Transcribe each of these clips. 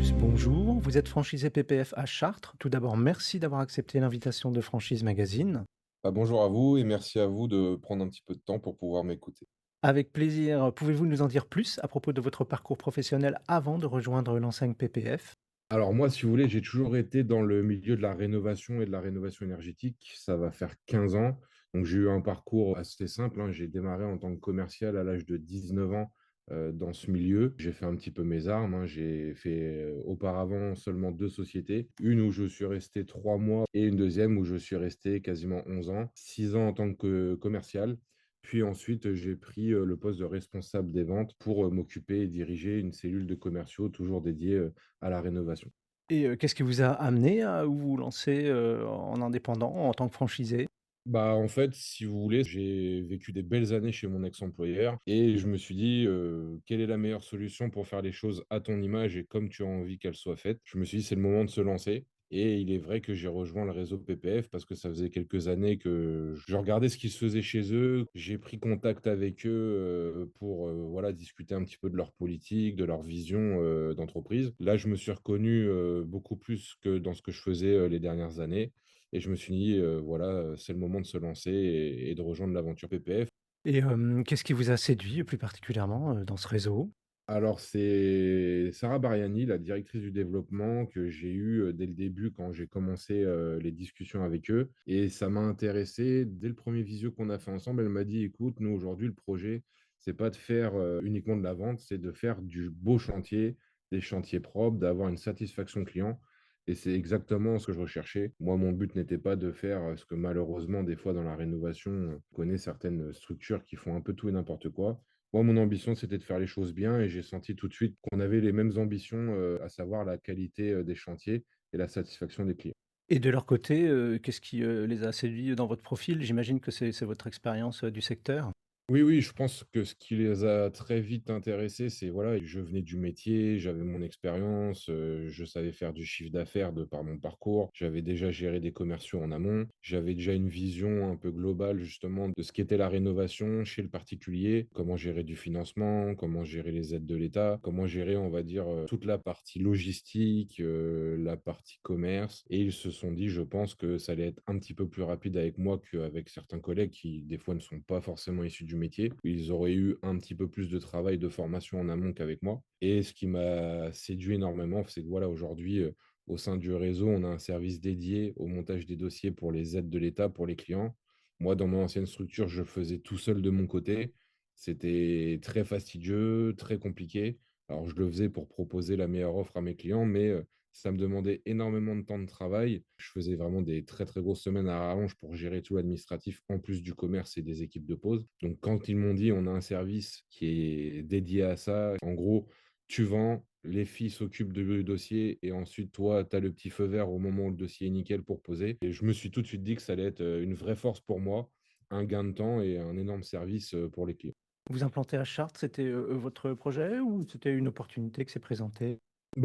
plus, bonjour. Vous êtes franchisé PPF à Chartres. Tout d'abord, merci d'avoir accepté l'invitation de Franchise Magazine. Bonjour à vous et merci à vous de prendre un petit peu de temps pour pouvoir m'écouter. Avec plaisir, pouvez-vous nous en dire plus à propos de votre parcours professionnel avant de rejoindre l'enseigne PPF? Alors moi, si vous voulez, j'ai toujours été dans le milieu de la rénovation et de la rénovation énergétique. Ça va faire 15 ans. Donc j'ai eu un parcours assez simple, hein. J'ai démarré en tant que commercial à l'âge de 19 ans dans ce milieu. J'ai fait un petit peu mes armes, hein. J'ai fait auparavant seulement 2 sociétés. Une où je suis resté 3 mois et une deuxième où je suis resté quasiment 11 ans. 6 ans en tant que commercial. Puis ensuite, j'ai pris le poste de responsable des ventes pour m'occuper et diriger une cellule de commerciaux toujours dédiée à la rénovation. Et qu'est-ce qui vous a amené à vous lancer, en indépendant, en tant que franchisé? En fait, si vous voulez, j'ai vécu des belles années chez mon ex-employeur et je me suis dit, «Quelle est la meilleure solution pour faire les choses à ton image et comme tu as envie qu'elles soient faites?» Je me suis dit: «C'est le moment de se lancer» et il est vrai que j'ai rejoint le réseau PPF parce que ça faisait quelques années que je regardais ce qui se faisait chez eux. J'ai pris contact avec eux, pour, voilà, discuter un petit peu de leur politique, de leur vision, d'entreprise. Là, je me suis reconnu, beaucoup plus que dans ce que je faisais, les dernières années et je me suis dit, voilà, c'est le moment de se lancer et de rejoindre l'aventure PPF. Et qu'est-ce qui vous a séduit plus particulièrement, dans ce réseau? Alors c'est Sarah Bariani, la directrice du développement que j'ai eue, dès le début quand j'ai commencé, les discussions avec eux et ça m'a intéressé. Dès le premier visio qu'on a fait ensemble, elle m'a dit: «Écoute, nous aujourd'hui le projet, c'est pas de faire, uniquement de la vente, c'est de faire du beau chantier, des chantiers propres, d'avoir une satisfaction client» et c'est exactement ce que je recherchais. Moi, mon but n'était pas de faire, ce que malheureusement des fois dans la rénovation, on connaît certaines structures qui font un peu tout et n'importe quoi. Moi, mon ambition, c'était de faire les choses bien et j'ai senti tout de suite qu'on avait les mêmes ambitions, à savoir la qualité, des chantiers et la satisfaction des clients. Et de leur côté, qu'est-ce qui, les a séduits dans votre profil? J'imagine que c'est votre expérience, du secteur? Oui, oui, je pense que ce qui les a très vite intéressés, c'est voilà, je venais du métier, j'avais mon expérience, je savais faire du chiffre d'affaires de par mon parcours. J'avais déjà géré des commerciaux en amont. J'avais déjà une vision un peu globale justement de ce qu'était la rénovation chez le particulier, comment gérer du financement, comment gérer les aides de l'État, comment gérer, on va dire, toute la partie logistique, la partie commerce et ils se sont dit, je pense que ça allait être un petit peu plus rapide avec moi qu'avec certains collègues qui, des fois, ne sont pas forcément issus du métier. Ils auraient eu un petit peu plus de travail, de formation en amont qu'avec moi. Et ce qui m'a séduit énormément, c'est que voilà, aujourd'hui, au sein du réseau, on a un service dédié au montage des dossiers pour les aides de l'État pour les clients. Moi, dans mon ancienne structure, je faisais tout seul de mon côté. C'était très fastidieux, très compliqué. Alors, je le faisais pour proposer la meilleure offre à mes clients, mais ça me demandait énormément de temps de travail. Je faisais vraiment des très, très grosses semaines à rallonge pour gérer tout l'administratif, en plus du commerce et des équipes de pause. Donc, quand ils m'ont dit: «On a un service qui est dédié à ça», en gros, tu vends, les filles s'occupent du dossier et ensuite, toi, tu as le petit feu vert au moment où le dossier est nickel pour poser et je me suis tout de suite dit que ça allait être, une vraie force pour moi, un gain de temps et un énorme service, pour les clients. Vous implanter à Chartres, c'était, votre projet ou c'était une opportunité qui s'est présentée?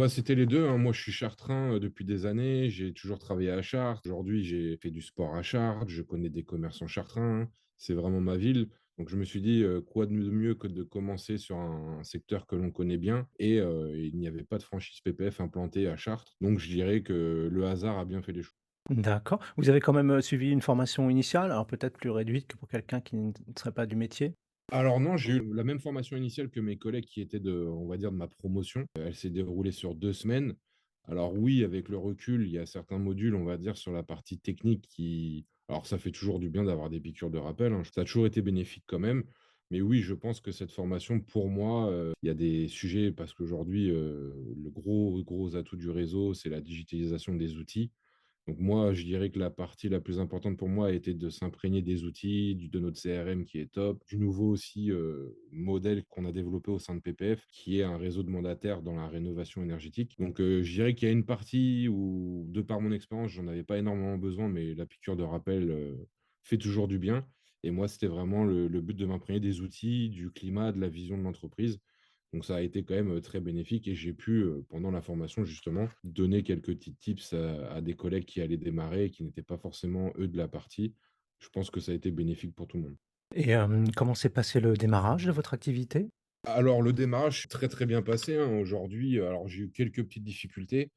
C'était les 2, hein. Moi, je suis chartrain, depuis des années. J'ai toujours travaillé à Chartres. Aujourd'hui, j'ai fait du sport à Chartres. Je connais des commerçants chartrains. C'est vraiment ma ville. Donc je me suis dit, quoi de mieux que de commencer sur un secteur que l'on connaît bien et il n'y avait pas de franchise PPF implantée à Chartres. Donc je dirais que le hasard a bien fait les choses. D'accord. Vous avez quand même, suivi une formation initiale, alors peut-être plus réduite que pour quelqu'un qui ne serait pas du métier? Alors non, j'ai eu la même formation initiale que mes collègues qui étaient on va dire, de ma promotion. Elle s'est déroulée sur 2 semaines. Alors oui, avec le recul, il y a certains modules, on va dire, sur la partie technique qui alors ça fait toujours du bien d'avoir des piqûres de rappel, hein. Ça a toujours été bénéfique quand même. Mais oui, je pense que cette formation, pour moi, il y a des sujets parce qu'aujourd'hui, le gros atout du réseau, c'est la digitalisation des outils. Donc moi, je dirais que la partie la plus importante pour moi a été de s'imprégner des outils, de notre CRM qui est top, du nouveau aussi modèle qu'on a développé au sein de PPF, qui est un réseau de mandataires dans la rénovation énergétique. Donc je dirais qu'il y a une partie où, de par mon expérience, j'en avais pas énormément besoin, mais la piqûre de rappel fait toujours du bien. Et moi, c'était vraiment le but de m'imprégner des outils, du climat, de la vision de l'entreprise. Donc ça a été quand même, très bénéfique et j'ai pu, pendant la formation justement, donner quelques petits tips à des collègues qui allaient démarrer et qui n'étaient pas forcément eux de la partie. Je pense que ça a été bénéfique pour tout le monde. Et comment s'est passé le démarrage de votre activité? Alors le démarrage s'est très, très bien passé, hein. Aujourd'hui, alors j'ai eu quelques petites difficultés,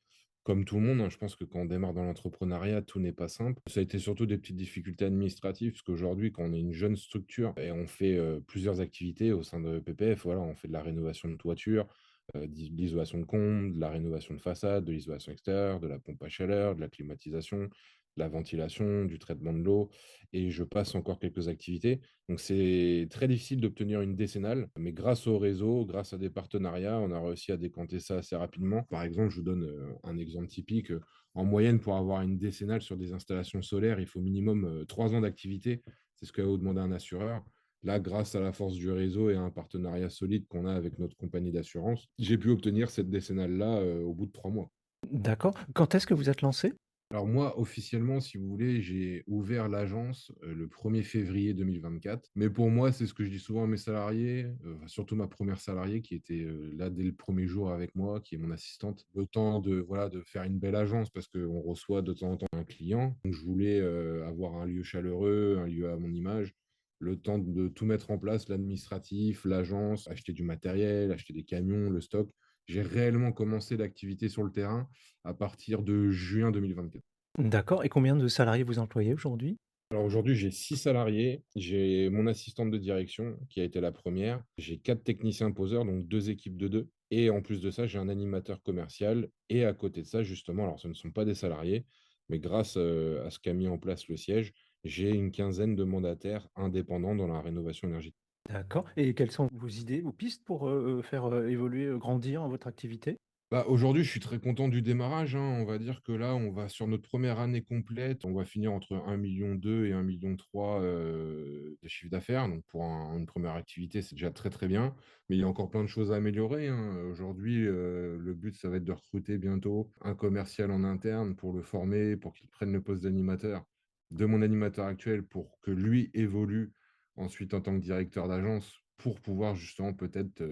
comme tout le monde, hein. Je pense que quand on démarre dans l'entrepreneuriat, tout n'est pas simple. Ça a été surtout des petites difficultés administratives, parce qu'aujourd'hui, quand on est une jeune structure et on fait, plusieurs activités au sein de PPF, voilà, on fait de la rénovation de toiture, de l'isolation de combles, de la rénovation de façade, de l'isolation extérieure, de la pompe à chaleur, de la climatisation, de la ventilation, du traitement de l'eau et je passe encore quelques activités. Donc c'est très difficile d'obtenir une décennale, mais grâce au réseau, grâce à des partenariats, on a réussi à décanter ça assez rapidement. Par exemple, je vous donne un exemple typique. En moyenne, pour avoir une décennale sur des installations solaires, il faut minimum 3 ans d'activité. C'est ce que vous demandé un assureur. Là, grâce à la force du réseau et à un partenariat solide qu'on a avec notre compagnie d'assurance, j'ai pu obtenir cette décennale-là au bout de 3 mois. D'accord. Quand est-ce que vous êtes lancé? Alors moi, officiellement, si vous voulez, j'ai ouvert l'agence, le 1er février 2024. Mais pour moi, c'est ce que je dis souvent à mes salariés, surtout ma première salariée qui était, là dès le premier jour avec moi, qui est mon assistante. Le temps de, voilà, de faire une belle agence parce qu'on reçoit de temps en temps un client. Donc je voulais, avoir un lieu chaleureux, un lieu à mon image. Le temps de tout mettre en place, l'administratif, l'agence, acheter du matériel, acheter des camions, le stock. J'ai réellement commencé l'activité sur le terrain à partir de juin 2024. D'accord, et combien de salariés vous employez aujourd'hui? Alors aujourd'hui, j'ai 6 salariés. J'ai mon assistante de direction qui a été la première. J'ai 4 techniciens poseurs, donc 2 équipes de 2. Et en plus de ça, j'ai un animateur commercial. Et à côté de ça, justement, alors ce ne sont pas des salariés, mais grâce à ce qu'a mis en place le siège, j'ai une quinzaine de mandataires indépendants dans la rénovation énergétique. D'accord, et quelles sont vos idées, vos pistes pour, faire, évoluer, grandir votre activité? Bah, aujourd'hui, je suis très content du démarrage, hein. On va dire que là, on va sur notre première année complète, on va finir entre 1,2 million et 1,3 million de chiffre d'affaires. Donc pour une première activité, c'est déjà très, très bien. Mais il y a encore plein de choses à améliorer, hein. Aujourd'hui, le but, ça va être de recruter bientôt un commercial en interne pour le former, pour qu'il prenne le poste d'animateur de mon animateur actuel pour que lui évolue ensuite en tant que directeur d'agence pour pouvoir justement peut-être,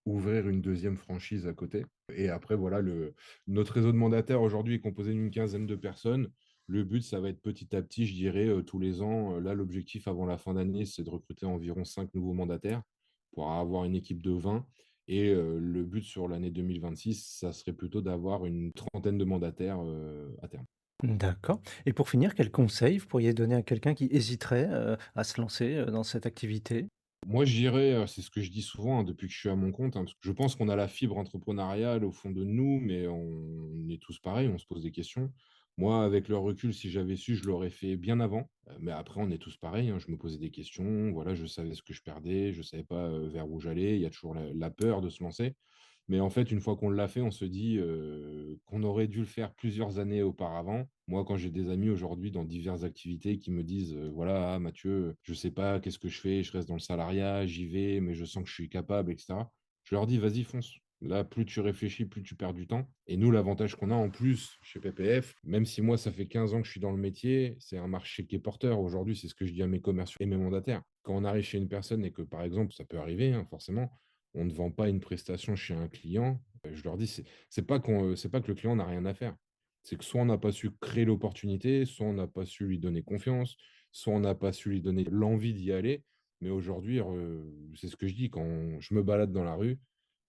ouvrir une deuxième franchise à côté. Et après, voilà, notre réseau de mandataires aujourd'hui est composé d'une quinzaine de personnes. Le but, ça va être petit à petit, je dirais, tous les ans. Là, l'objectif avant la fin d'année, c'est de recruter environ 5 nouveaux mandataires pour avoir une équipe de 20. Et le but sur l'année 2026, ça serait plutôt d'avoir une trentaine de mandataires à terme. D'accord, et pour finir, quels conseils vous pourriez donner à quelqu'un qui hésiterait, à se lancer, dans cette activité? Moi, je dirais, c'est ce que je dis souvent, hein, depuis que je suis à mon compte, hein, parce que je pense qu'on a la fibre entrepreneuriale au fond de nous, mais on est tous pareils, on se pose des questions. Moi, avec le recul, si j'avais su, je l'aurais fait bien avant, mais après on est tous pareils, hein. Je me posais des questions, voilà, je savais ce que je perdais, je savais pas, vers où j'allais. Il y a toujours la peur de se lancer. Mais en fait, une fois qu'on l'a fait, on se dit, qu'on aurait dû le faire plusieurs années auparavant. Moi, quand j'ai des amis aujourd'hui dans diverses activités qui me disent, «Voilà, ah, Mathieu, je sais pas, qu'est-ce que je fais? Je reste dans le salariat, j'y vais, mais je sens que je suis capable» et cetera. Je leur dis: «Vas-y, fonce». Là, plus tu réfléchis, plus tu perds du temps et nous, l'avantage qu'on a en plus chez PPF, même si moi, ça fait 15 ans que je suis dans le métier, c'est un marché qui est porteur. Aujourd'hui, c'est ce que je dis à mes commerciaux et mes mandataires. Quand on arrive chez une personne et que, par exemple, ça peut arriver, hein, forcément, on ne vend pas une prestation chez un client, je leur dis: C'est pas que le client n'a rien à faire. C'est que soit on n'a pas su créer l'opportunité, soit on n'a pas su lui donner confiance, soit on n'a pas su lui donner l'envie d'y aller. Mais aujourd'hui, c'est ce que je dis quand je me balade dans la rue,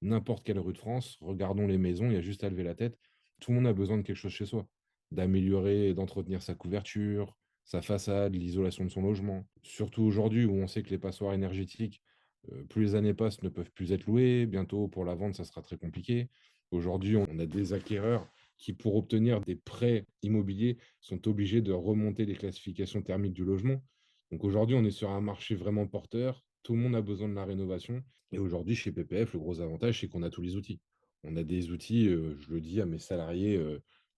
n'importe quelle rue de France, regardons les maisons, il y a juste à lever la tête. Tout le monde a besoin de quelque chose chez soi, d'améliorer et d'entretenir sa couverture, sa façade, l'isolation de son logement. Surtout aujourd'hui où on sait que les passoires énergétiques, plus les années passent, ne peuvent plus être loués. Bientôt, pour la vente, ça sera très compliqué. Aujourd'hui, on a des acquéreurs qui, pour obtenir des prêts immobiliers, sont obligés de remonter les classifications thermiques du logement. Donc aujourd'hui, on est sur un marché vraiment porteur. Tout le monde a besoin de la rénovation. Et aujourd'hui, chez PPF, le gros avantage, c'est qu'on a tous les outils. On a des outils, je le dis à mes salariés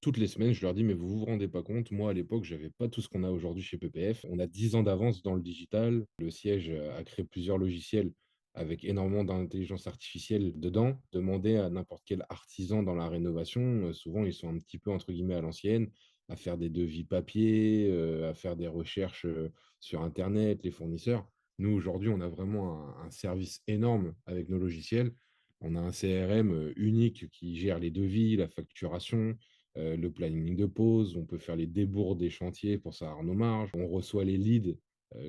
toutes les semaines, je leur dis, mais vous vous rendez pas compte, moi à l'époque, j'avais pas tout ce qu'on a aujourd'hui chez PPF. On a 10 ans d'avance dans le digital. Le siège a créé plusieurs logiciels avec énormément d'intelligence artificielle dedans. Demander à n'importe quel artisan dans la rénovation, souvent ils sont un petit peu entre guillemets à l'ancienne, à faire des devis papier, à faire des recherches sur Internet, les fournisseurs. Nous, aujourd'hui, on a vraiment un service énorme avec nos logiciels. On a un CRM unique qui gère les devis, la facturation, le planning de pause. On peut faire les débours des chantiers pour savoir nos marges. On reçoit les leads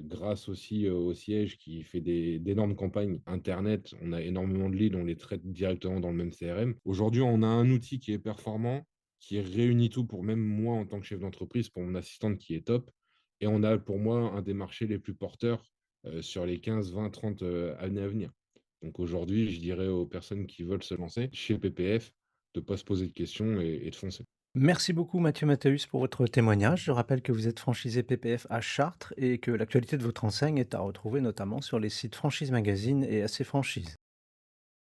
grâce aussi, au siège qui fait d'énormes campagnes internet. On a énormément de leads, on les traite directement dans le même CRM. Aujourd'hui, on a un outil qui est performant, qui réunit tout pour même moi en tant que chef d'entreprise, pour mon assistante qui est top et on a pour moi un des marchés les plus porteurs, sur les 15, 20, 30 années à venir. Donc aujourd'hui, je dirais aux personnes qui veulent se lancer chez PPF de pas se poser de questions et de foncer. Merci beaucoup Mathieu Mathéus pour votre témoignage. Je rappelle que vous êtes franchisé PPF à Chartres et que l'actualité de votre enseigne est à retrouver notamment sur les sites Franchise Magazine et AC Franchise.